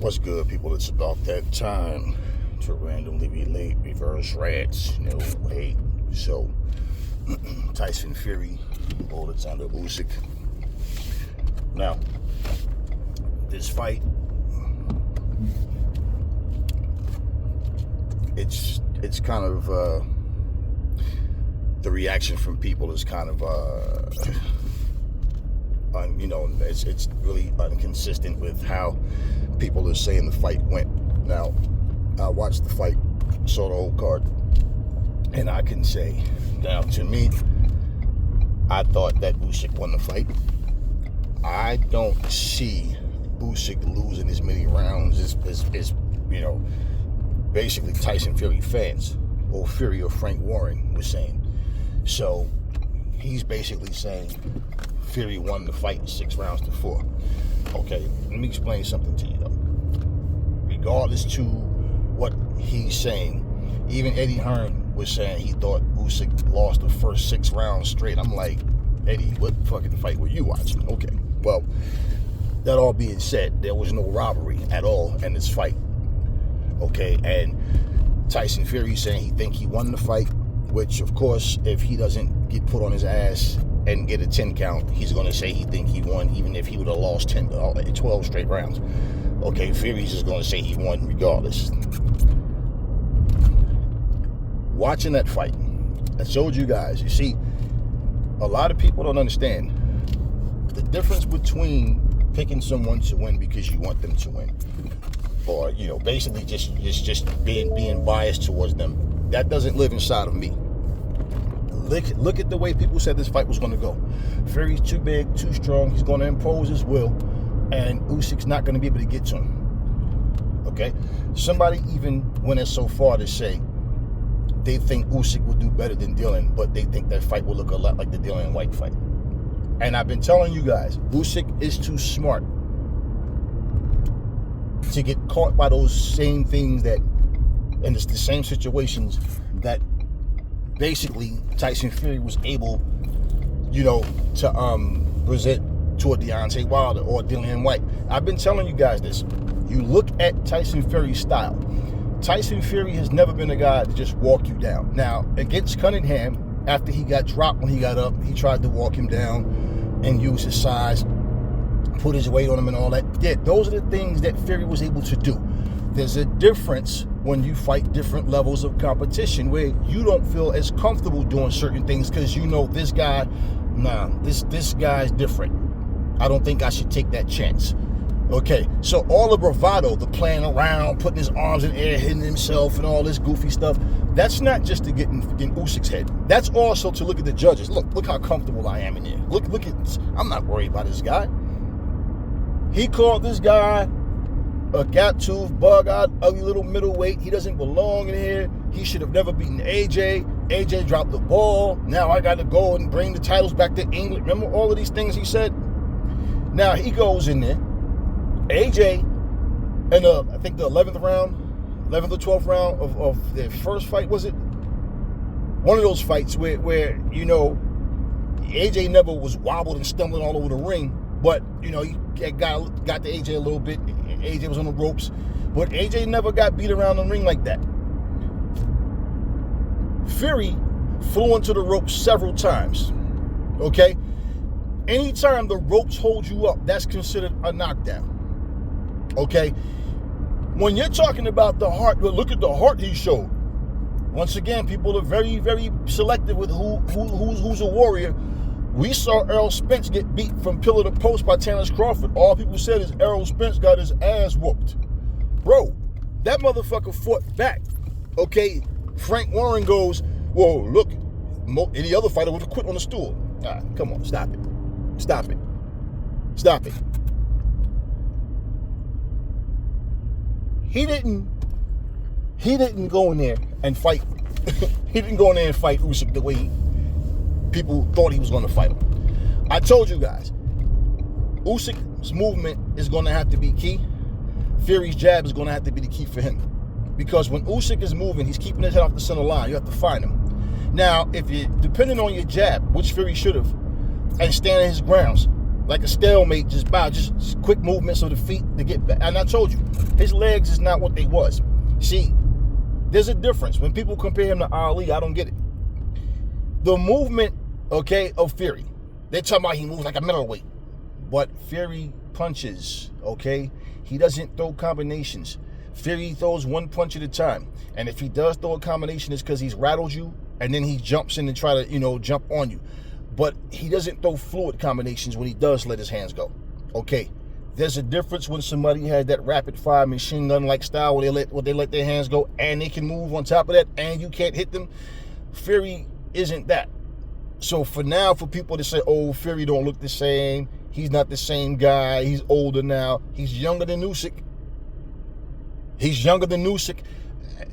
What's good, people? It's about that time to randomly relate reverse rats. No way. So, Tyson Fury, Alexander Usyk. Now, this fight, it's kind of the reaction from people is kind of it's really inconsistent with how people are saying the fight went. Now, I watched the fight, saw the whole card, and I can say, now to me, I thought that Usyk won the fight. I don't see Usyk losing as many rounds as basically Tyson Fury fans, or Fury or Frank Warren was saying. So he's basically saying Fury won the fight 6 rounds to 4. Okay, let me explain something to you though. Regardless to what he's saying, even Eddie Hearn was saying he thought Usyk lost the first 6 rounds straight. I'm like, Eddie, what fucking fight were you watching? Okay, well, that all being said, there was no robbery at all in this fight. Okay, and Tyson Fury saying he think he won the fight, which of course, if he doesn't get put on his ass and get a 10 count, he's going to say he think he won, even if he would have lost 12 straight rounds. Okay, Fury's just going to say he won regardless. Watching that fight, I showed you guys, you see, a lot of people don't understand the difference between picking someone to win because you want them to win, or basically just being biased towards them. That doesn't live inside of me. Look at the way people said this fight was going to go. Fury's too big, too strong. He's going to impose his will, and Usyk's not going to be able to get to him. Okay? Somebody even went as so far to say they think Usyk will do better than Dylan, but they think that fight will look a lot like the Dylan White fight. And I've been telling you guys, Usyk is too smart to get caught by those same things and it's the same situations that basically Tyson Fury was able, to present toward Deontay Wilder or Dillian White. I've been telling you guys this. You look at Tyson Fury's style. Tyson Fury has never been a guy to just walk you down. Now, against Cunningham, after he got dropped when he got up, he tried to walk him down and use his size, put his weight on him and all that. Yeah, those are the things that Fury was able to do. There's a difference when you fight different levels of competition where you don't feel as comfortable doing certain things because this guy, this guy's different. I don't think I should take that chance. Okay, so all the bravado, the playing around, putting his arms in the air, hitting himself and all this goofy stuff, that's not just to get in Usyk's head. That's also to look at the judges. Look how comfortable I am in here. Look at this. I'm not worried about this guy. He called this guy a gap-toothed, bug-eyed, ugly little middleweight. He doesn't belong in here. He should have never beaten AJ. AJ dropped the ball. Now I got to go and bring the titles back to England. Remember all of these things he said? Now he goes in there. AJ, in I think the 11th or 12th round of their first fight, was it? One of those fights where AJ never was wobbled and stumbling all over the ring, but, he got to AJ a little bit. AJ was on the ropes, but AJ never got beat around the ring like that. Fury flew into the ropes several times, okay? Anytime the ropes hold you up, that's considered a knockdown, okay? When you're talking about the heart, look at the heart he showed. Once again, people are very, very selective with who's a warrior. We saw Errol Spence get beat from pillar to post by Terrence Crawford. All people said is Errol Spence got his ass whooped. Bro, that motherfucker fought back. Okay, Frank Warren goes, whoa, look, any other fighter would have quit on the stool. All right, come on, stop it. Stop it. Stop it. He didn't go in there and fight. He didn't go in there and fight Usyk the way people thought he was going to fight him. I told you guys, Usyk's movement is going to have to be key. Fury's jab is going to have to be the key for him. Because when Usyk is moving, he's keeping his head off the center line. You have to find him. Now, if you depending on your jab, which Fury should have, and stand his grounds, like a stalemate, just quick movements of the feet to get back. And I told you, his legs is not what they was. See, there's a difference. When people compare him to Ali, I don't get it. The movement, okay, of Fury, they're talking about he moves like a middleweight. But Fury punches, okay? He doesn't throw combinations. Fury throws one punch at a time. And if he does throw a combination, it's because he's rattled you, and then he jumps in and try to, jump on you. But he doesn't throw fluid combinations when he does let his hands go. Okay, there's a difference when somebody has that rapid fire machine gun like style where they let their hands go and they can move on top of that and you can't hit them. Fury isn't that. So for now, for people to say, oh, Fury don't look the same, he's not the same guy, he's older now, he's younger than Usyk. He's younger than Usyk.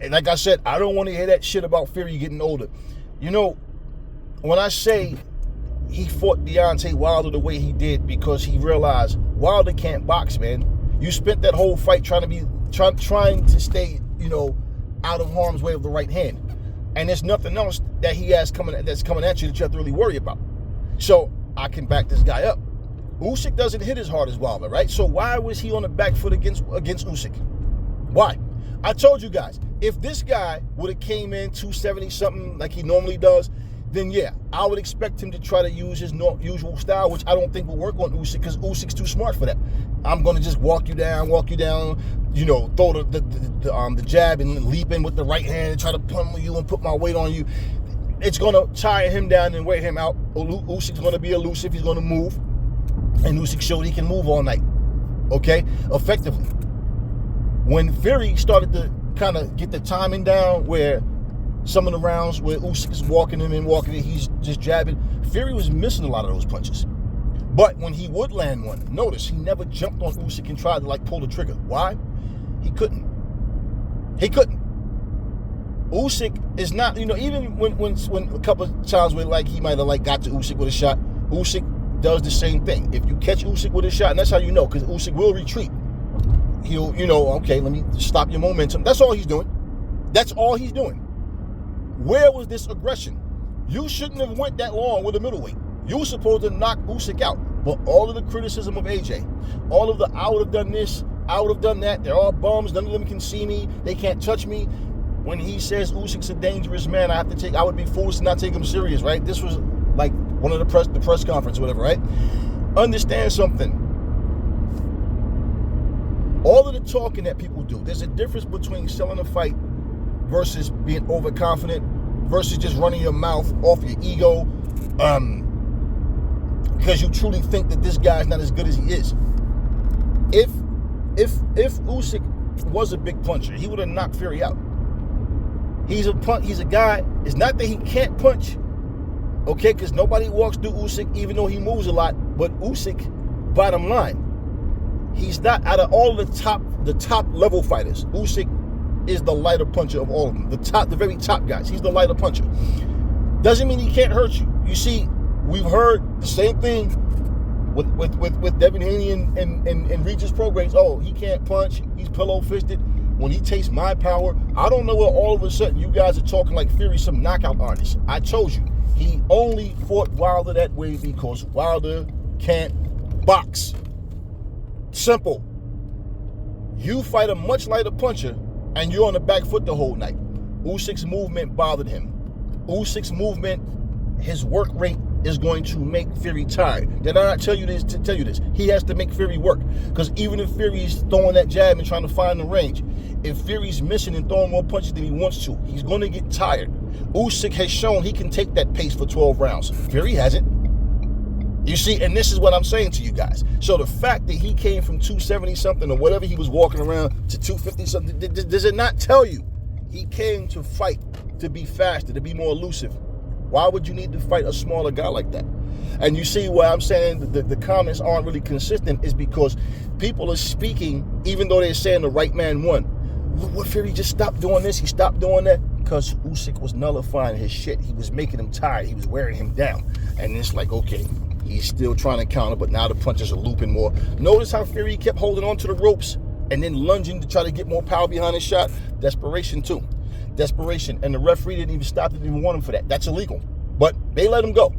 And like I said, I don't want to hear that shit about Fury getting older. When I say he fought Deontay Wilder the way he did because he realized Wilder can't box, man. You spent that whole fight trying to stay, out of harm's way of the right hand. And there's nothing else that he has that's coming at you that you have to really worry about. So I can back this guy up. Usyk doesn't hit as hard as Wilder, right? So why was he on the back foot against Usyk? Why? I told you guys, if this guy would have came in 270 something like he normally does, then yeah, I would expect him to try to use his usual style, which I don't think will work on Usyk because Usyk's too smart for that. I'm going to just walk you down, throw the jab and leap in with the right hand and try to pummel you and put my weight on you. It's going to tire him down and wear him out. Usyk's going to be elusive. He's going to move. And Usyk showed he can move all night, okay, effectively. When Fury started to kind of get the timing down where some of the rounds where Usyk is walking him and he's just jabbing, Fury was missing a lot of those punches. But when he would land one, notice he never jumped on Usyk and tried to pull the trigger. Why? He couldn't. Usyk is not, even when a couple of times where he might have got to Usyk with a shot, Usyk does the same thing. If you catch Usyk with a shot, and that's how you know, because Usyk will retreat. He'll, okay, let me stop your momentum. That's all he's doing. Where was this aggression? You shouldn't have went that long with a middleweight. You were supposed to knock Usyk out. But all of the criticism of AJ, all of the I would have done this, I would have done that, they're all bums, none of them can see me, they can't touch me. When he says Usyk's a dangerous man, I would be foolish to not take him serious, right? This was like one of the press conference or whatever, right? Understand something. All of the talking that people do, there's a difference between selling a fight versus being overconfident versus just running your mouth off your ego because you truly think that this guy is not as good as he is. If Usyk was a big puncher, he would have knocked Fury out. He's a guy, it's not that he can't punch, okay, because nobody walks through Usyk even though he moves a lot, but Usyk, bottom line, he's not, out of all the top level fighters, Usyk is the lighter puncher of all of them. The very top guys. He's the lighter puncher. Doesn't mean he can't hurt you. You see, we've heard the same thing with Devin Haney and Regis programs. Oh, he can't punch. He's pillow fisted. When he tastes my power, I don't know where all of a sudden you guys are talking like Fury, some knockout artist. I told you, he only fought Wilder that way because Wilder can't box. Simple. You fight a much lighter puncher and you're on the back foot the whole night. Usyk's movement bothered him. Usyk's movement, his work rate is going to make Fury tired. Did I not tell you this? To tell you this, he has to make Fury work. Because even if Fury's throwing that jab and trying to find the range, if Fury's missing and throwing more punches than he wants to, he's going to get tired. Usyk has shown he can take that pace for 12 rounds. Fury hasn't. You see, and this is what I'm saying to you guys. So the fact that he came from 270 something or whatever he was walking around to 250 something, does it not tell you he came to fight, to be faster, to be more elusive? Why would you need to fight a smaller guy like that? And you see why I'm saying the comments aren't really consistent is because people are speaking, even though they're saying the right man won. What Fury just stopped doing this, he stopped doing that? Because Usyk was nullifying his shit. He was making him tired. He was wearing him down. And it's like, okay, he's still trying to counter, but now the punches are looping more. Notice how Fury kept holding on to the ropes and then lunging to try to get more power behind his shot. Desperation too. Desperation. And the referee didn't even stop, didn't even want him for that. That's illegal. But they let him go.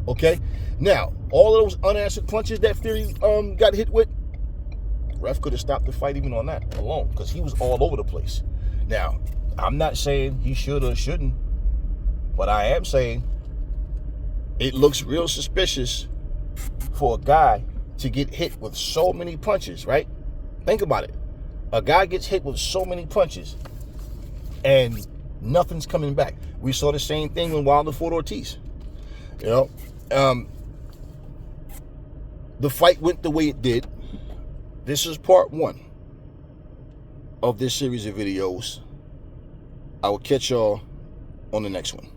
Okay? Now, all of those unanswered punches that Fury got hit with, ref could have stopped the fight even on that alone, because he was all over the place. Now, I'm not saying he should or shouldn't, but I am saying it looks real suspicious for a guy to get hit with so many punches, right? Think about it. A guy gets hit with so many punches and nothing's coming back. We saw the same thing when Wilder fought Ortiz. You know, the fight went the way it did. This is part 1 of this series of videos. I will catch y'all on the next one.